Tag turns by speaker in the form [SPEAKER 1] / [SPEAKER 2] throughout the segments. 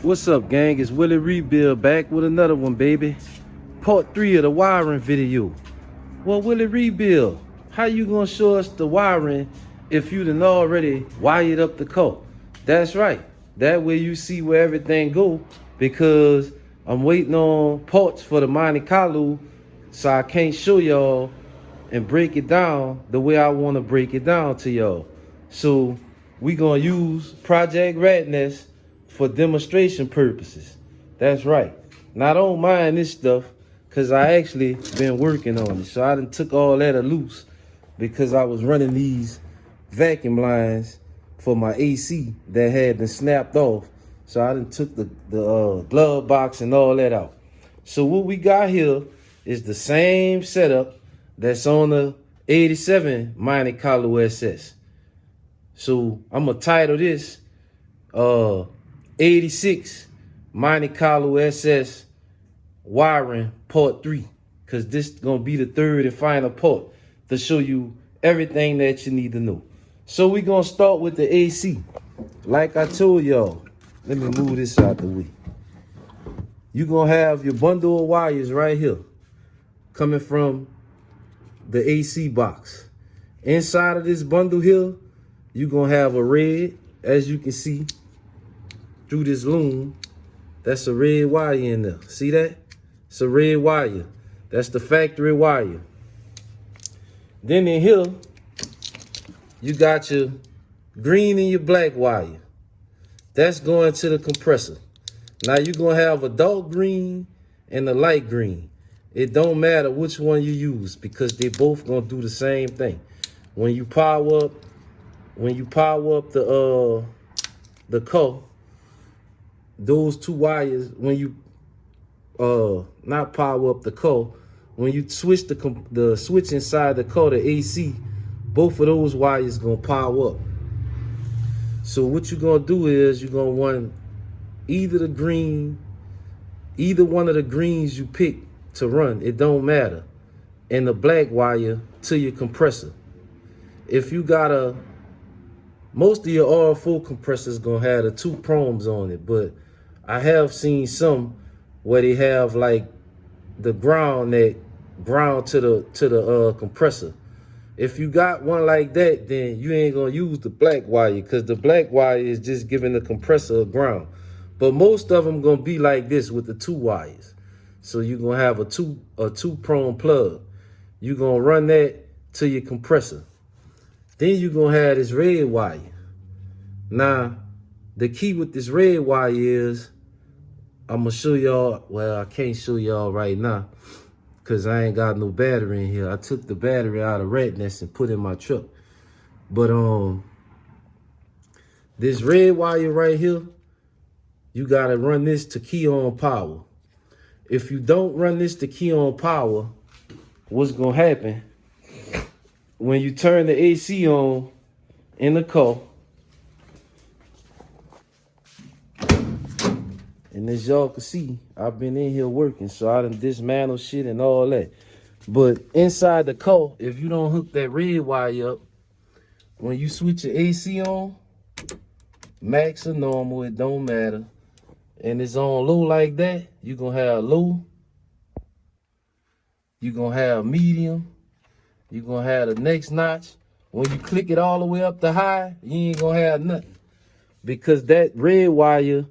[SPEAKER 1] What's up, gang? It's Willie Rebuild back with another one, baby. Part 3 of the wiring video. Well, Willie Rebuild, how you gonna show us the wiring if you done already wired up the car? That's right. That way you see where everything go, because I'm waiting on parts for the Monte Carlo, so I can't show y'all and break it down the way I want to break it down to y'all. So we gonna use Project Ratness for demonstration purposes. That's right. Now, I don't mind this stuff because I actually been working on it. So I done took all that loose because I was running these vacuum lines for my AC that had been snapped off. So I done took the glove box and all that out. So what we got here is the same setup that's on the 87 Monte Carlo SS. So I'm gonna title this 86 Monte Carlo SS wiring part 3, because this is gonna be the third and final part to show you everything that you need to know. So we're gonna start with the AC. Like I told y'all, let me move this out the way. You're gonna have your bundle of wires right here coming from the AC box. Inside of this bundle here, you're gonna have a red, as you can see through this loom. That's a red wire in there. See that? It's a red wire. That's the factory wire. Then in here, you got your green and your black wire. That's going to the compressor. Now you're gonna have a dark green and a light green. It don't matter which one you use because they both gonna do the same thing. When you power up the car, those two wires, when you not power up the car, when you switch the switch inside the car to AC, both of those wires gonna power up. So what you're gonna do is you're gonna want either one of the greens you pick to run, it don't matter, and the black wire to your compressor. If you got most of your R4 compressors gonna have the 2 prongs on it, but I have seen some where they have like the ground to the compressor. If you got one like that, then you ain't gonna use the black wire because the black wire is just giving the compressor a ground. But most of them gonna be like this with the 2 wires. So you're gonna have a two prong plug. You're gonna run that to your compressor. Then you're gonna have this red wire. Now, the key with this red wire is, I'm gonna show y'all, well, I can't show y'all right now because I ain't got no battery in here. I took the battery out of Ratness and put in my truck. But this red wire right here, you gotta run this to key on power. If you don't run this to key on power, what's gonna happen when you turn the AC on in the car, and as y'all can see, I've been in here working, so I done dismantled shit and all that. But inside the car, if you don't hook that red wire up, when you switch your AC on, max or normal, it don't matter, and it's on low like that, you're gonna have low, you're gonna have medium, you're gonna have the next notch. When you click it all the way up to high, you ain't gonna have nothing, because that red wire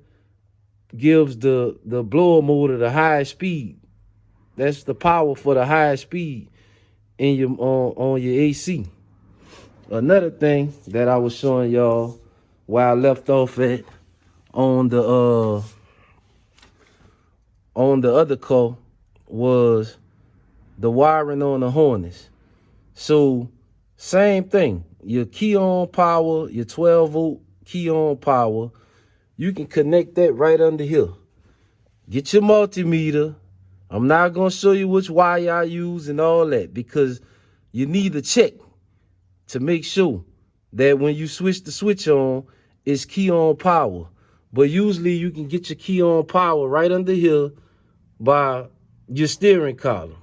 [SPEAKER 1] gives the blower motor the highest speed. That's the power for the highest speed in your on your AC. Another thing that I was showing y'all where I left off at on the other car was the wiring on the harness. So same thing, your key on power, your 12 volt key on power, you can connect that right under here. Get your multimeter. I'm not gonna show you which wire I use and all that because you need to check to make sure that when you switch the switch on, it's key on power. But usually you can get your key on power right under here by your steering column.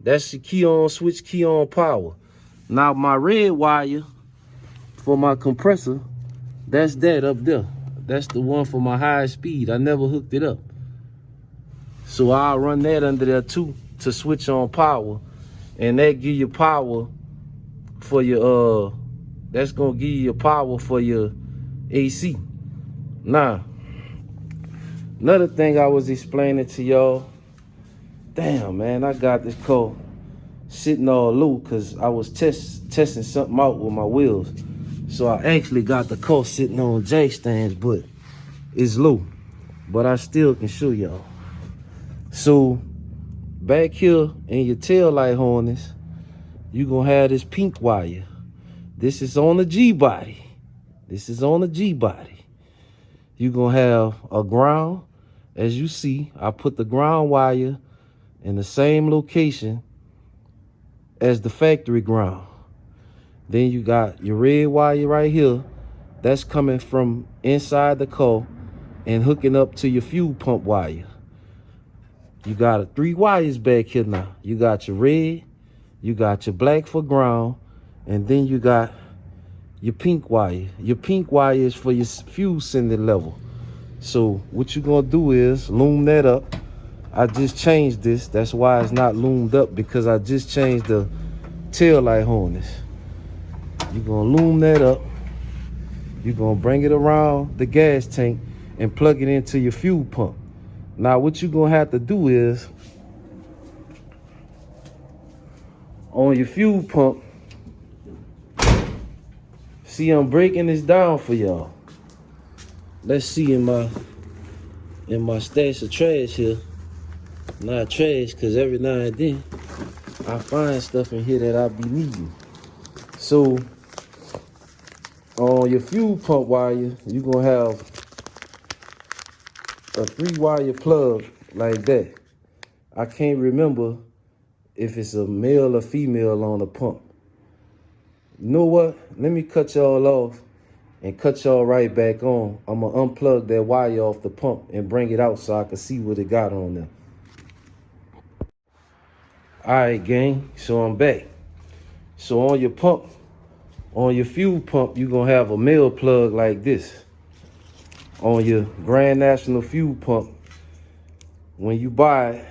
[SPEAKER 1] That's your key on switch, key on power. Now my red wire for my compressor, that's that up there. That's the one for my high speed. I never hooked it up. So I'll run that under there too to switch on power. And that give you power for your, that's gonna give you power for your AC. Now, another thing I was explaining to y'all, damn man, I got this car sitting all low because I was testing something out with my wheels. So I actually got the car sitting on jack stands, but it's low. But I still can show y'all. So back here in your tail light harness, you gonna have this pink wire. This is on the Gbody. This is on the Gbody. You gonna have a ground. As you see, I put the ground wire in the same location as the factory ground. Then you got your red wire right here. That's coming from inside the car and hooking up to your fuel pump wire. You got 3 wires back here now. You got your red, you got your black for ground, and then you got your pink wire. Your pink wire is for your fuel sending level. So what you're gonna do is loom that up. I just changed this. That's why it's not loomed up, because I just changed the tail light harness. You're gonna loom that up. You're gonna bring it around the gas tank and plug it into your fuel pump. Now what you're gonna have to do is, on your fuel pump, see, I'm breaking this down for y'all. Let's see in my stash of trash here. Not trash, because every now and then I find stuff in here that I be needing. So on your fuel pump wire, you're gonna have a 3-wire plug like that. I can't remember if it's a male or female on the pump. You know what? Let me cut y'all off and cut y'all right back on. I'm gonna unplug that wire off the pump and bring it out so I can see what it got on there. All right, gang, so I'm back. So on your pump, on your fuel pump, you're gonna have a male plug like this. On your Grand National fuel pump, when you buy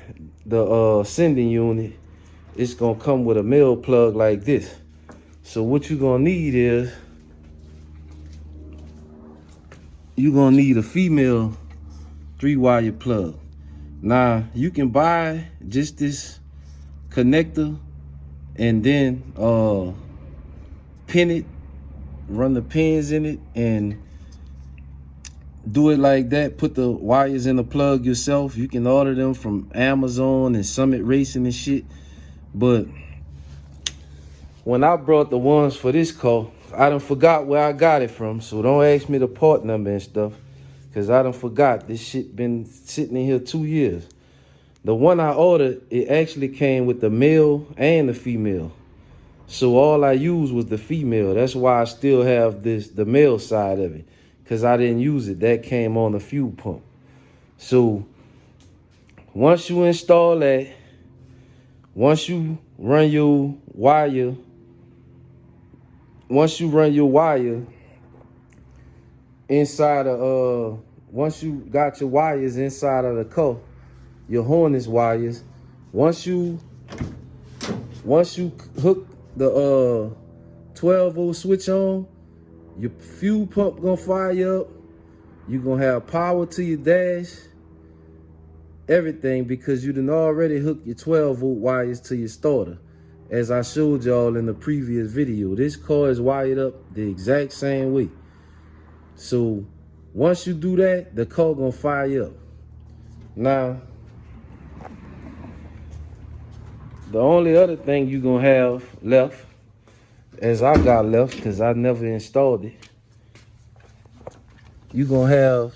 [SPEAKER 1] the sending unit, it's gonna come with a male plug like this. So what you're gonna need is, you're gonna need a female 3-wire plug. Now you can buy just this connector and then pin it, run the pins in it and do it like that. Put the wires in the plug yourself. You can order them from Amazon and Summit Racing and shit. But when I brought the ones for this car, I done forgot where I got it from. So don't ask me the part number and stuff, because I done forgot. This shit been sitting in here 2 years. The one I ordered, it actually came with the male and the female. So all I used was the female. That's why I still have the male side of it, because I didn't use it. That came on the fuel pump. So once you install that, once you run your wire, inside of, once you got your wires inside of the car, your harness wires, once you hook the 12-volt switch on, your fuel pump gonna fire up. You're gonna have power to your dash, everything, because you done already hooked your 12-volt wires to your starter. As I showed y'all in the previous video, this car is wired up the exact same way. So once you do that, the car gonna fire up. Now, the only other thing you gonna have left, as I got left because I never installed it, you gonna have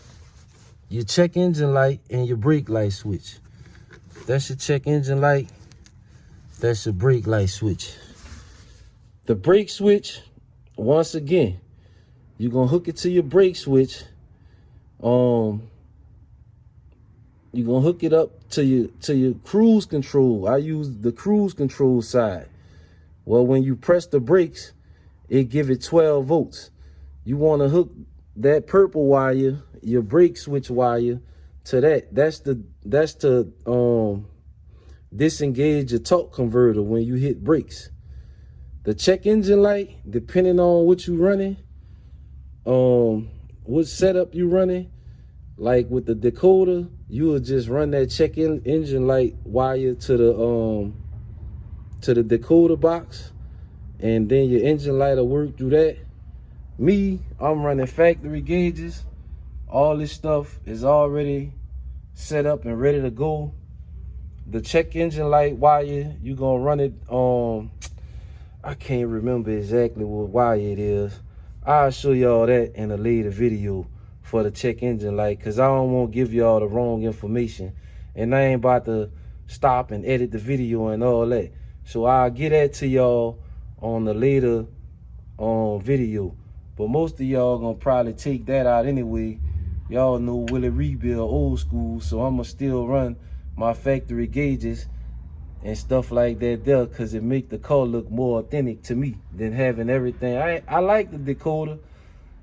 [SPEAKER 1] your check engine light and your brake light switch. That's your check engine light. That's your brake light switch. The brake switch, once again, you're gonna hook it to your brake switch. You're gonna hook it up to your cruise control. I use the cruise control side. Well, when you press the brakes, it give it 12 volts. You wanna hook that purple wire, your brake switch wire, to that. That's to disengage your torque converter when you hit brakes. The check engine light, depending on what you running, what setup you running, like with the decoder, you will just run that check engine light wire to the decoder box, and then your engine light will work through that. Me, I'm running factory gauges. All this stuff is already set up and ready to go. The check engine light wire, you gonna run it on, I can't remember exactly what wire it is. I'll show y'all that in a later video for the check engine light, because I don't want to give y'all the wrong information. And I ain't about to stop and edit the video and all that. So I'll get that to y'all on the later video. But most of y'all gonna probably take that out anyway. Y'all know Willie Rebuild old school, so I'ma still run my factory gauges and stuff like that there, because it make the car look more authentic to me than having everything. I like the decoder,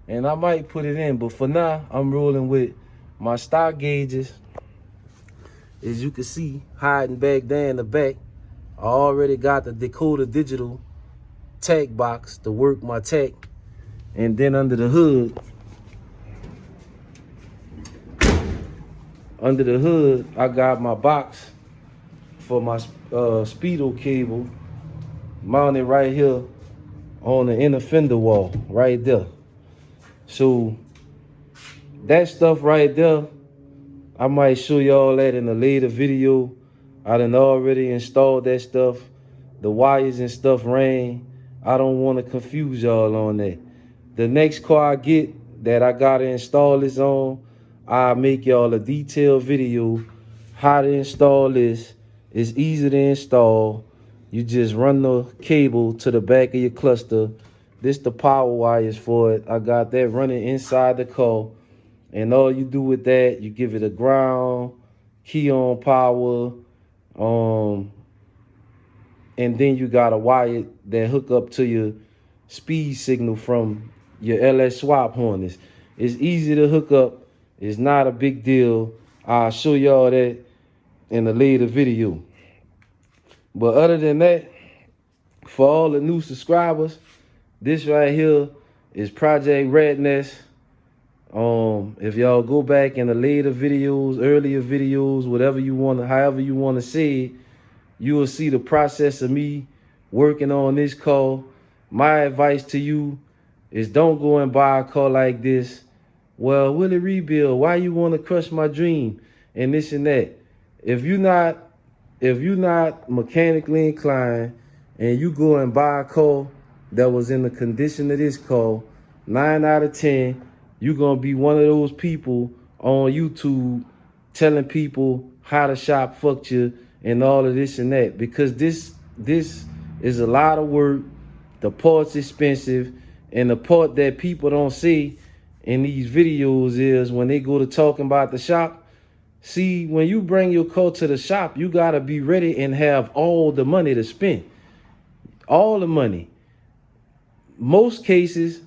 [SPEAKER 1] and I might put it in, but for now, I'm rolling with my stock gauges. As you can see, hiding back there in the back, I already got the decoder digital tag box to work my tag. And then under the hood, I got my box for my speedo cable mounted right here on the inner fender wall, right there. So that stuff right there, I might show y'all that in a later video. I done already installed that stuff. The wires and stuff ran. I don't want to confuse y'all on that. The next car I get that I gotta install this on, I'll make y'all a detailed video how to install this. It's easy to install. You just run the cable to the back of your cluster. This the power wires for it. I got that running inside the car. And all you do with that, you give it a ground, key on power, and then you got a wire that hook up to your speed signal from your LS swap harness. It's easy to hook up. It's not a big deal. I'll show y'all that in a later video. But other than that, for all the new subscribers, this right here is Project Redness. If y'all go back in the later videos, earlier videos, whatever you want to, however you want to say it, you will see the process of me working on this car. My advice to you is don't go and buy a car like this. Well, Willie Rebuild, why you want to crush my dream and this and that? If you're not mechanically inclined and you go and buy a car that was in the condition of this car, 9 out of 10, you're going to be one of those people on YouTube telling people how the shop fucked you and all of this and that, because this is a lot of work. The part's expensive, and the part that people don't see in these videos is when they go to talking about the shop. See, when you bring your car to the shop, you got to be ready and have all the money to spend. All the money. Most cases,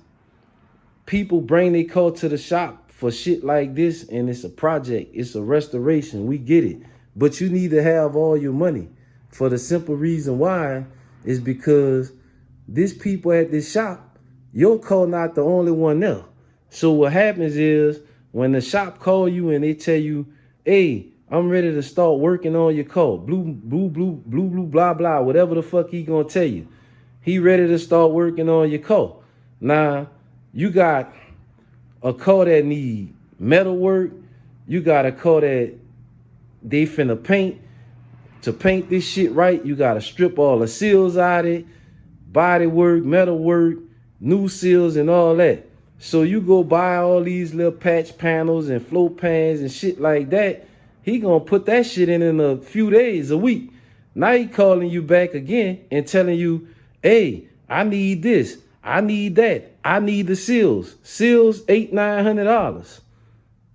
[SPEAKER 1] people bring their car to the shop for shit like this, and it's a project. It's a restoration. We get it. But you need to have all your money. For the simple reason why is because these people at this shop, your car not the only one there. So what happens is when the shop call you and they tell you, hey, I'm ready to start working on your car. Blue, blah, blah, whatever the fuck he gonna tell you. He ready to start working on your car. Now, you got a car that need metal work. You got a car that they finna paint. To paint this shit right, you gotta strip all the seals out of it, body work, metal work, new seals and all that. So you go buy all these little patch panels and float pans and shit like that. He gonna put that shit in a few days, a week. Now he calling you back again and telling you, hey, I need this, I need that, I need the seals. Seals, $800-900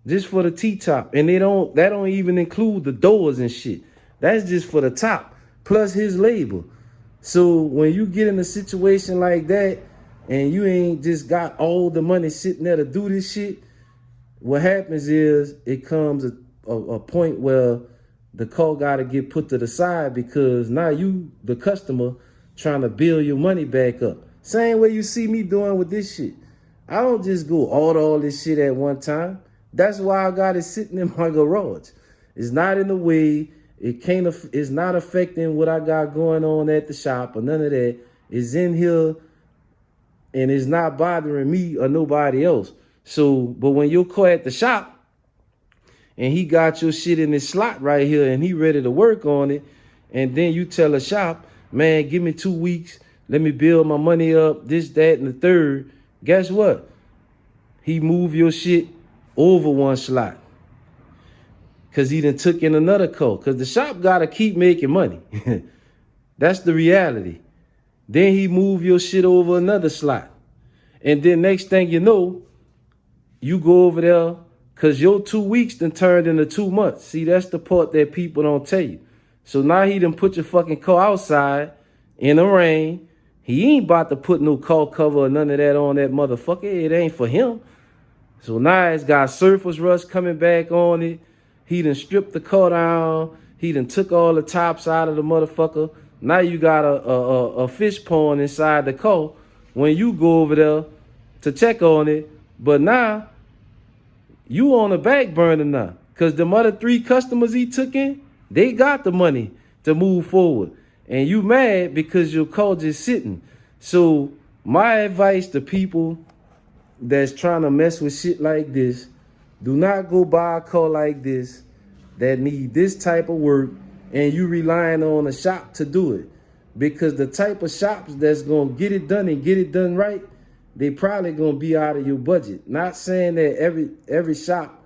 [SPEAKER 1] just for the T-top, and that don't even include the doors and shit. That's just for the top plus his label. So when you get in a situation like that and you ain't just got all the money sitting there to do this shit, what happens is it comes a point where the car got to get put to the side because now you, the customer, trying to build your money back up. Same way you see me doing with this shit. I don't just go order all this shit at one time. That's why I got it sitting in my garage. It's not in the way. It's not affecting what I got going on at the shop or none of that. It's in here and it's not bothering me or nobody else. So, but when you're car at the shop and he got your shit in his slot right here and he ready to work on it, and then you tell a shop, man, give me 2 weeks, let me build my money up, this, that, and the third, guess what? He move your shit over one slot because he done took in another car because the shop got to keep making money. That's the reality. Then he move your shit over another slot. And then next thing you know, you go over there because your 2 weeks done turned into 2 months. See, that's the part that people don't tell you. So now he done put your fucking car outside in the rain. He ain't about to put no car cover or none of that on that motherfucker. It ain't for him. So now it's got surface rust coming back on it. He done stripped the car down. He done took all the tops out of the motherfucker. Now you got a fish pond inside the car when you go over there to check on it. But now you on the back burner now because the other 3 customers he took in, they got the money to move forward. And you mad because your car just sitting. So my advice to people that's trying to mess with shit like this, do not go buy a car like this that need this type of work and you relying on a shop to do it. Because the type of shops that's going to get it done and get it done right, they probably going to be out of your budget. Not saying that every shop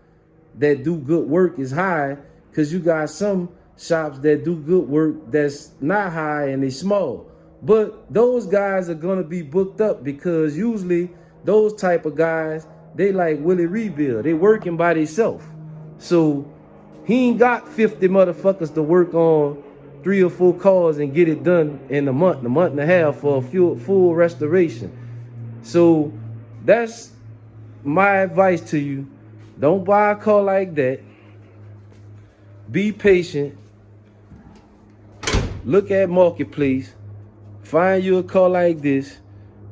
[SPEAKER 1] that do good work is high, because you got some shops that do good work that's not high and they small. But those guys are going to be booked up because usually those type of guys, they like Willie Rebuild. They working by themselves. So he ain't got 50 motherfuckers to work on 3 or 4 cars and get it done in a month and a half for a full restoration. So that's my advice to you. Don't buy a car like that. Be patient. Look at Marketplace. Find you a car like this.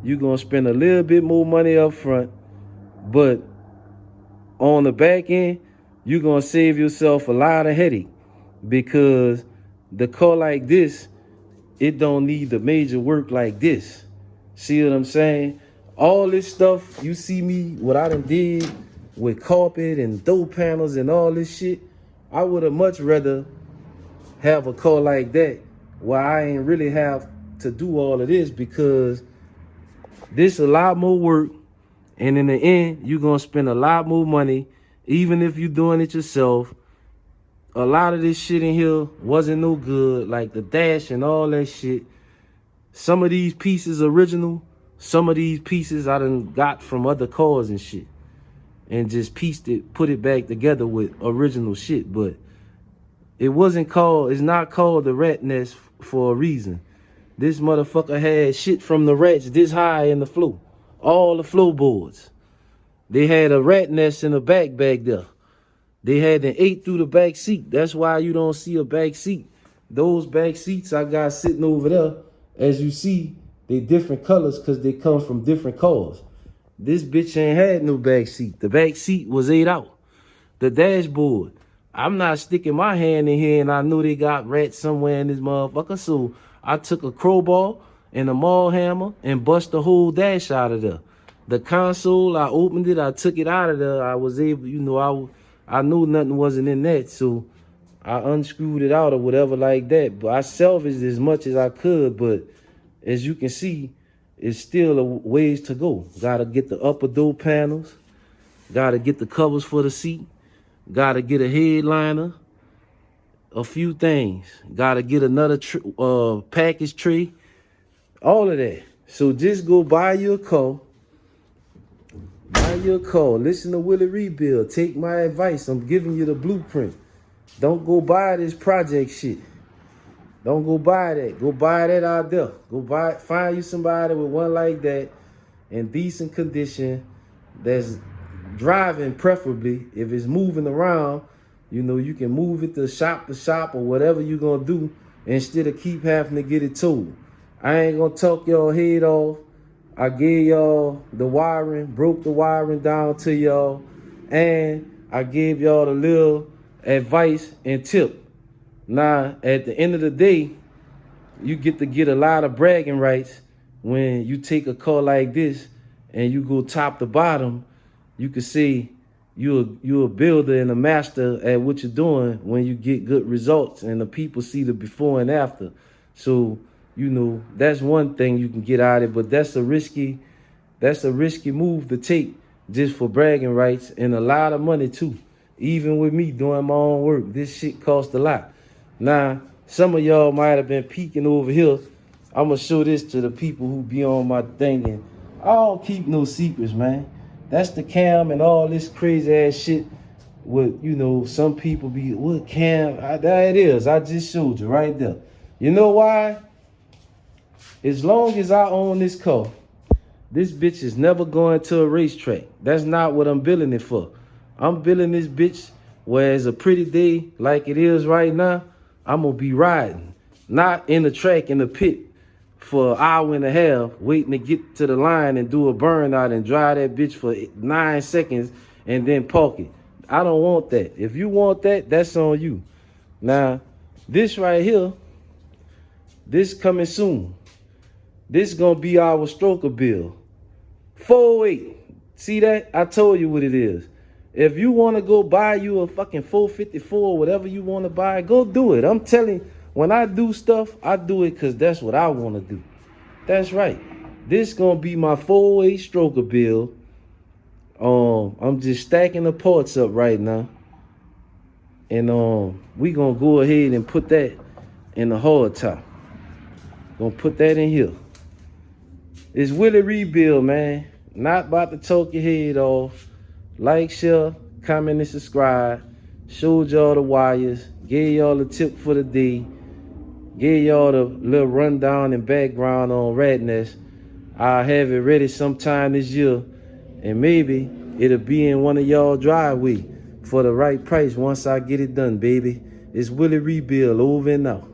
[SPEAKER 1] You're going to spend a little bit more money up front. But on the back end, you're going to save yourself a lot of headache. Because the car like this, it don't need the major work like this. See what I'm saying? All this stuff, you see me, what I done did with carpet and door panels and all this shit, I would have much rather have a car like that where I ain't really have to do all of this, because this a lot more work, and in the end, you're going to spend a lot more money, even if you're doing it yourself. A lot of this shit in here wasn't no good, like the dash and all that shit. Some of these pieces original, some of these pieces I done got from other cars and shit, and just pieced it, put it back together with original shit. But it's not called the rat nest for a reason. This motherfucker had shit from the rats this high in the floor. All the floorboards. They had a rat nest in the back there. They had an 8 through the back seat. That's why you don't see a back seat. Those back seats I got sitting over there, as you see, they different colors because they come from different cars. This bitch ain't had no back seat. The back seat was 8 out. The dashboard, I'm not sticking my hand in here, and I knew they got rats somewhere in this motherfucker. So I took a crowbar and a maul hammer and bust the whole dash out of there. The console, I opened it, I took it out of there. I was able, I knew nothing wasn't in that, so I unscrewed it out or whatever like that. But I salvaged as much as I could, but as you can see, it's still a ways to go. Gotta get the upper door panels, gotta get the covers for the seat, gotta get a headliner, a few things. Gotta get another package tray, all of that. So just go buy your car. Buy your car. Listen to Willie Rebuild. Take my advice. I'm giving you the blueprint. Don't go buy this project shit. Don't go buy that. Go buy that out there. Go buy it. Find you somebody with one like that in decent condition, that's driving preferably. If it's moving around, you know, you can move it to shop or whatever you're gonna do instead of keep having to get it towed. I ain't gonna talk y'all head off. I gave y'all the wiring, broke the wiring down to y'all, and I gave y'all the little advice and tip. Now, at the end of the day, you get to get a lot of bragging rights when you take a car like this and you go top to bottom. You can see you're a builder and a master at what you're doing when you get good results and the people see the before and after. So, you know, that's one thing you can get out of it, but that's a risky move to take just for bragging rights and a lot of money too. Even with me doing my own work, this shit costs a lot. Now, some of y'all might have been peeking over here. I'm gonna show this to the people who be on my thing, and I don't keep no secrets, man. That's the cam and all this crazy ass shit. With, you know, some people be, what cam? There it is. I just showed you right there. You know why? As long as I own this car, this bitch is never going to a racetrack. That's not what I'm building it for. I'm building this bitch where it's a pretty day like it is right now. I'm gonna be riding, not in the track in the pit for an hour and a half, waiting to get to the line and do a burnout and drive that bitch for 9 seconds and then park it. I don't want that. If you want that, that's on you. Now, this right here, this coming soon. This gonna be our stroker bill. 408. See that? I told you what it is. If you want to go buy you a fucking 454, whatever you want to buy, go do it. I'm telling you, when I do stuff, I do it because that's what I want to do. That's right. This going to be my 408 stroker bill. I'm just stacking the parts up right now. And we going to go ahead and put that in the hard top. Going to put that in here. It's Willie Rebuild, man. Not about to talk your head off. Like, share, comment, and subscribe. Showed y'all the wires. Gave y'all the tip for the day. Gave y'all the little rundown and background on Radness. I'll have it ready sometime this year. And maybe it'll be in one of y'all driveway for the right price once I get it done, baby. It's Willie Rebuild, over and out.